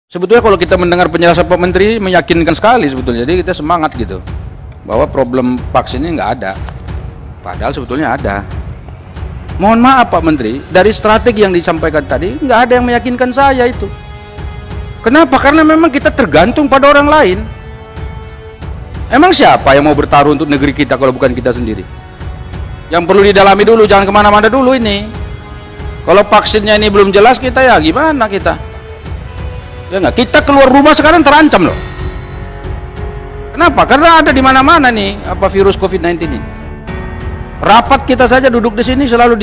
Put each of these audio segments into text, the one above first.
Sebetulnya kalau kita mendengar penjelasan Pak Menteri meyakinkan sekali sebetulnya, jadi kita semangat gitu bahwa problem vaksin ini nggak ada, padahal sebetulnya ada. Mohon maaf Pak Menteri, dari strategi yang disampaikan tadi nggak ada yang meyakinkan saya itu. Kenapa? Karena memang kita tergantung pada orang lain. Emang siapa yang mau bertaruh untuk negeri kita kalau bukan kita sendiri? Yang perlu didalami dulu, jangan kemana-mana dulu ini. Kalau vaksinnya ini belum jelas, kita ya gimana kita? Ya enggak, kita keluar rumah sekarang terancam loh. Kenapa? Karena ada di mana-mana nih virus COVID-19 ini. Rapat kita saja duduk di sini selalu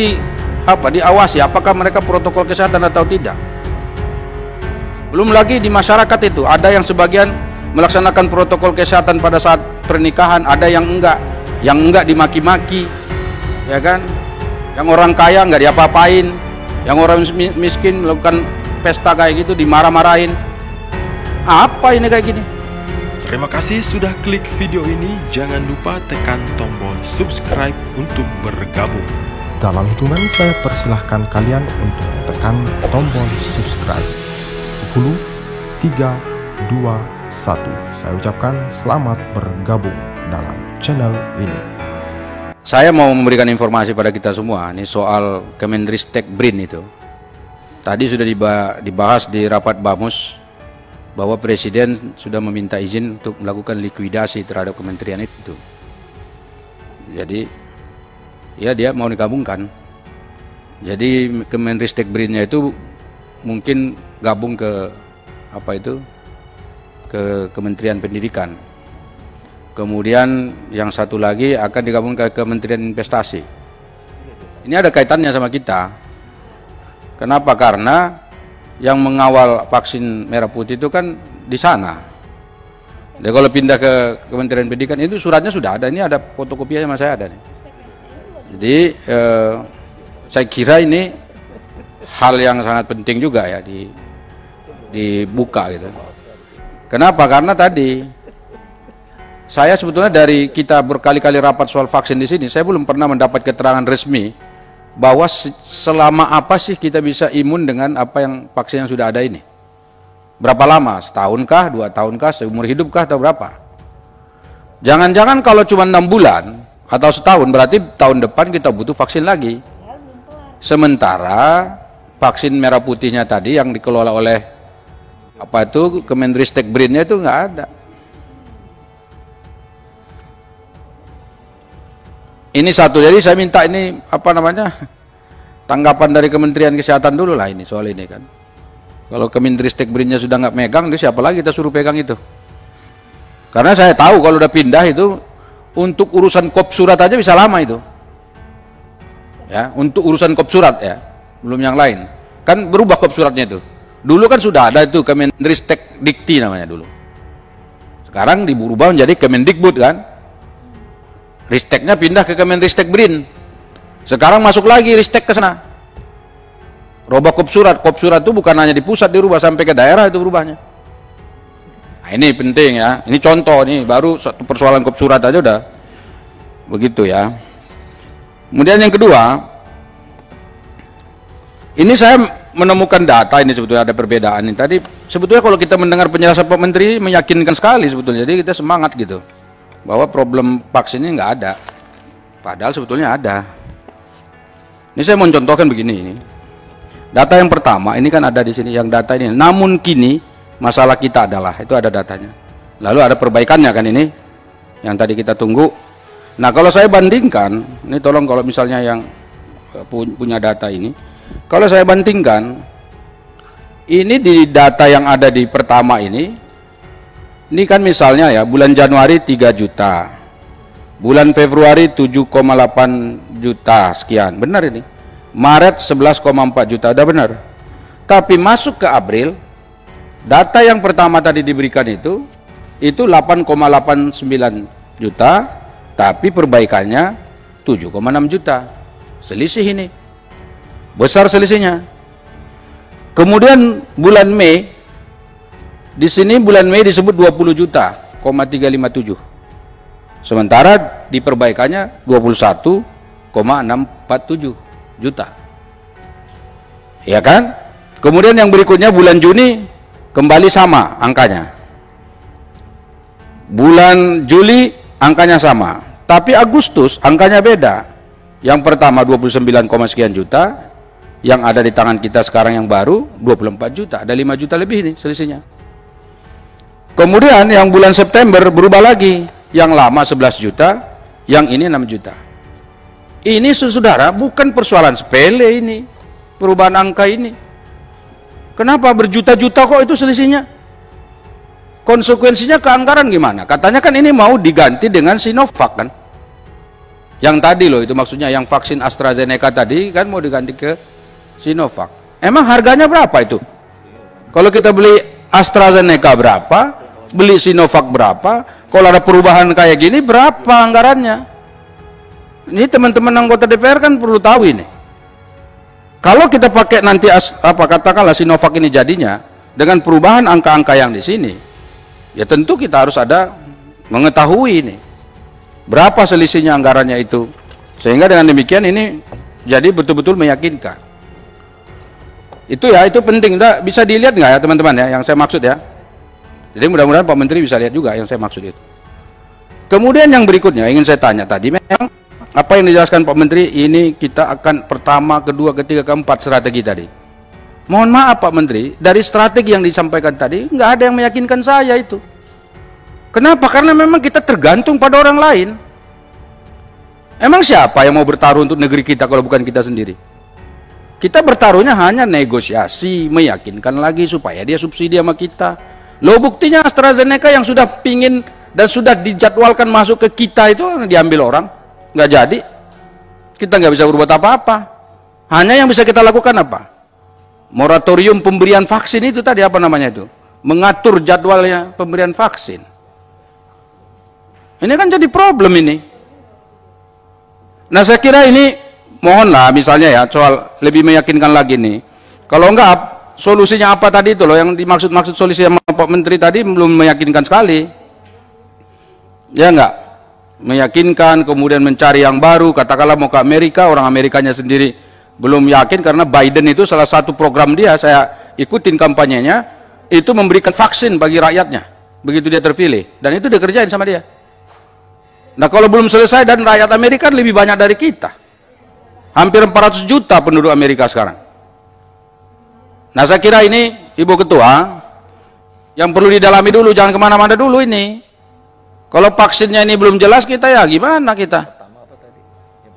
diawasi apakah mereka protokol kesehatan atau tidak. Belum lagi di masyarakat itu ada yang sebagian melaksanakan protokol kesehatan pada saat pernikahan, ada yang enggak dimaki-maki, ya kan? Yang orang kaya enggak diapa-apain, yang orang miskin melakukan pesta kayak gitu dimarah-marahin. Apa ini kayak gini? Terima kasih sudah klik video ini. Jangan lupa tekan tombol subscribe untuk bergabung. Dalam hitungan saya persilahkan kalian untuk tekan tombol subscribe. 10, 3, 2, 1. Saya ucapkan selamat bergabung dalam channel ini. Saya mau memberikan informasi pada kita semua ini soal Kemendristek BRIN itu. Tadi sudah dibahas di rapat Bamus bahwa Presiden sudah meminta izin untuk melakukan likuidasi terhadap kementerian itu. Jadi ya dia mau digabungkan. Jadi Kemendristek BRIN-nya itu mungkin gabung ke ke Kementerian Pendidikan. Kemudian yang satu lagi akan digabung ke Kementerian Investasi. Ini ada kaitannya sama kita. Kenapa? Karena yang mengawal vaksin merah putih itu kan di sana. Jadi kalau pindah ke Kementerian Pendidikan itu suratnya sudah ada. Ini ada fotokopinya sama saya ada nih. Jadi saya kira ini hal yang sangat penting juga ya dibuka gitu. Kenapa? Karena tadi saya sebetulnya dari kita berkali-kali rapat soal vaksin di sini, saya belum pernah mendapat keterangan resmi bahwa selama apa sih kita bisa imun dengan apa yang vaksin yang sudah ada ini. Berapa lama? Setahunkah? 2 tahunkah? Seumur hidupkah? Atau berapa? Jangan-jangan kalau cuma 6 bulan atau setahun berarti tahun depan kita butuh vaksin lagi. Sementara vaksin merah putihnya tadi yang dikelola oleh Kemendristek BRIN-nya itu nggak ada. Ini satu, jadi saya minta ini tanggapan dari Kementerian Kesehatan dulu lah ini soal ini kan. Kalau Kemendristek BRIN-nya sudah nggak megang, itu siapa lagi kita suruh pegang itu? Karena saya tahu kalau udah pindah itu untuk urusan kop surat aja bisa lama itu. Ya, untuk urusan kop surat ya, belum yang lain. Kan berubah kop suratnya itu. Dulu kan sudah ada itu Kemendristek Dikti namanya dulu. Sekarang diubah menjadi Kemendikbud kan. Risteknya pindah ke Kemendristek BRIN. Sekarang masuk lagi Ristek ke sana. Robah kop surat itu bukan hanya di pusat, dirubah sampai ke daerah itu berubahnya. Nah, ini penting ya. Ini contoh nih, baru satu persoalan kop surat aja udah begitu ya. Kemudian yang kedua, ini saya menemukan data ini sebetulnya ada perbedaan ini. Tadi sebetulnya kalau kita mendengar penjelasan Pak Menteri meyakinkan sekali sebetulnya. Jadi kita semangat gitu bahwa problem vaksin ini nggak ada, padahal sebetulnya ada. Ini saya mau contohkan begini ini. Data yang pertama ini kan ada di sini, yang data ini. Namun kini masalah kita adalah itu ada datanya. Lalu ada perbaikannya kan ini, yang tadi kita tunggu. Nah kalau saya bandingkan, ini tolong kalau misalnya yang punya data ini, kalau saya bandingkan, ini di data yang ada di pertama ini kan misalnya ya bulan Januari 3 juta, bulan Februari 7,8 juta sekian, benar ini. Maret 11,4 juta, udah benar. Tapi masuk ke April, data yang pertama tadi diberikan itu 8,89 juta, tapi perbaikannya 7,6 juta. Selisih ini, besar selisihnya. Kemudian bulan Mei, di sini bulan Mei disebut 20 juta, 357. Sementara di perbaikannya 21,647 juta. Ya kan? Kemudian yang berikutnya bulan Juni kembali sama angkanya. Bulan Juli angkanya sama, tapi Agustus angkanya beda. Yang pertama 29, sekian juta, yang ada di tangan kita sekarang yang baru 24 juta, ada 5 juta lebih nih selisihnya. Kemudian yang bulan September berubah lagi, yang lama 11 juta, yang ini 6 juta. Ini saudara bukan persoalan sepele ini, perubahan angka ini. Kenapa berjuta-juta kok itu selisihnya? Konsekuensinya ke anggaran gimana? Katanya kan ini mau diganti dengan Sinovac kan? Yang tadi loh, itu maksudnya yang vaksin AstraZeneca tadi kan mau diganti ke Sinovac. Emang harganya berapa itu? Kalau kita beli AstraZeneca berapa? Beli Sinovac berapa? Kalau ada perubahan kayak gini berapa anggarannya? Ini teman-teman anggota DPR kan perlu tahu ini. Kalau kita pakai nanti katakanlah Sinovac ini jadinya dengan perubahan angka-angka yang di sini, ya tentu kita harus ada mengetahui ini berapa selisihnya anggarannya itu, sehingga dengan demikian ini jadi betul-betul meyakinkan. Itu ya, itu penting. Udah bisa dilihat nggak ya teman-teman ya yang saya maksud ya. Jadi mudah-mudahan Pak Menteri bisa lihat juga yang saya maksud itu. Kemudian yang berikutnya ingin saya tanya tadi, memang apa yang dijelaskan Pak Menteri ini kita akan pertama, kedua, ketiga, keempat strategi tadi. Mohon maaf Pak Menteri, dari strategi yang disampaikan tadi nggak ada yang meyakinkan saya itu. Kenapa? Karena memang kita tergantung pada orang lain. Emang siapa yang mau bertaruh untuk negeri kita kalau bukan kita sendiri? Kita bertaruhnya hanya negosiasi, meyakinkan lagi supaya dia subsidi sama kita. Loh buktinya AstraZeneca yang sudah pingin dan sudah dijadwalkan masuk ke kita itu diambil orang, nggak jadi. Kita nggak bisa berbuat apa-apa. Hanya yang bisa kita lakukan apa? Moratorium pemberian vaksin itu tadi, apa namanya itu? Mengatur jadwalnya pemberian vaksin. Ini kan jadi problem ini. Nah saya kira ini mohonlah misalnya ya soal lebih meyakinkan lagi nih. Kalau enggak solusinya apa tadi itu loh yang dimaksud solusi sama Pak Menteri tadi belum meyakinkan sekali. Ya enggak? Meyakinkan kemudian mencari yang baru, katakanlah mau ke Amerika, orang Amerikanya sendiri belum yakin karena Biden itu salah satu program dia, saya ikutin kampanyenya, itu memberikan vaksin bagi rakyatnya begitu dia terpilih, dan itu dikerjain sama dia. Nah kalau belum selesai dan rakyat Amerika lebih banyak dari kita, hampir 400 juta penduduk Amerika sekarang. Nah saya kira ini Ibu Ketua yang perlu didalami dulu, jangan kemana-mana dulu ini. Kalau vaksinnya ini belum jelas kita ya gimana kita?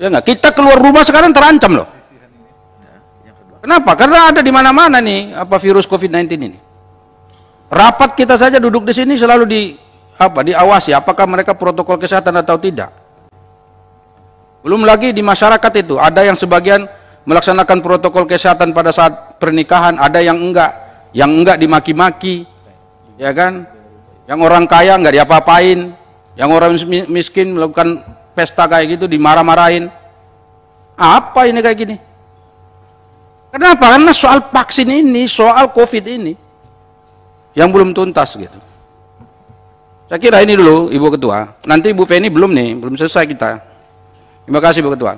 Ya enggak, kita keluar rumah sekarang terancam loh. Kenapa? Karena ada di mana-mana nih apa virus COVID-19 ini. Rapat kita saja duduk di sini selalu diawasi apakah mereka protokol kesehatan atau tidak. Belum lagi di masyarakat itu ada yang sebagian melaksanakan protokol kesehatan pada saat pernikahan, ada yang enggak dimaki-maki, ya kan? Yang orang kaya enggak diapa-apain, yang orang miskin melakukan pesta kayak gitu dimarah-marahin. Apa ini kayak gini? Kenapa? Karena soal vaksin ini, soal COVID ini yang belum tuntas gitu. Saya kira ini dulu Ibu Ketua. Nanti Ibu Penny belum selesai kita. Terima kasih Bu Ketua.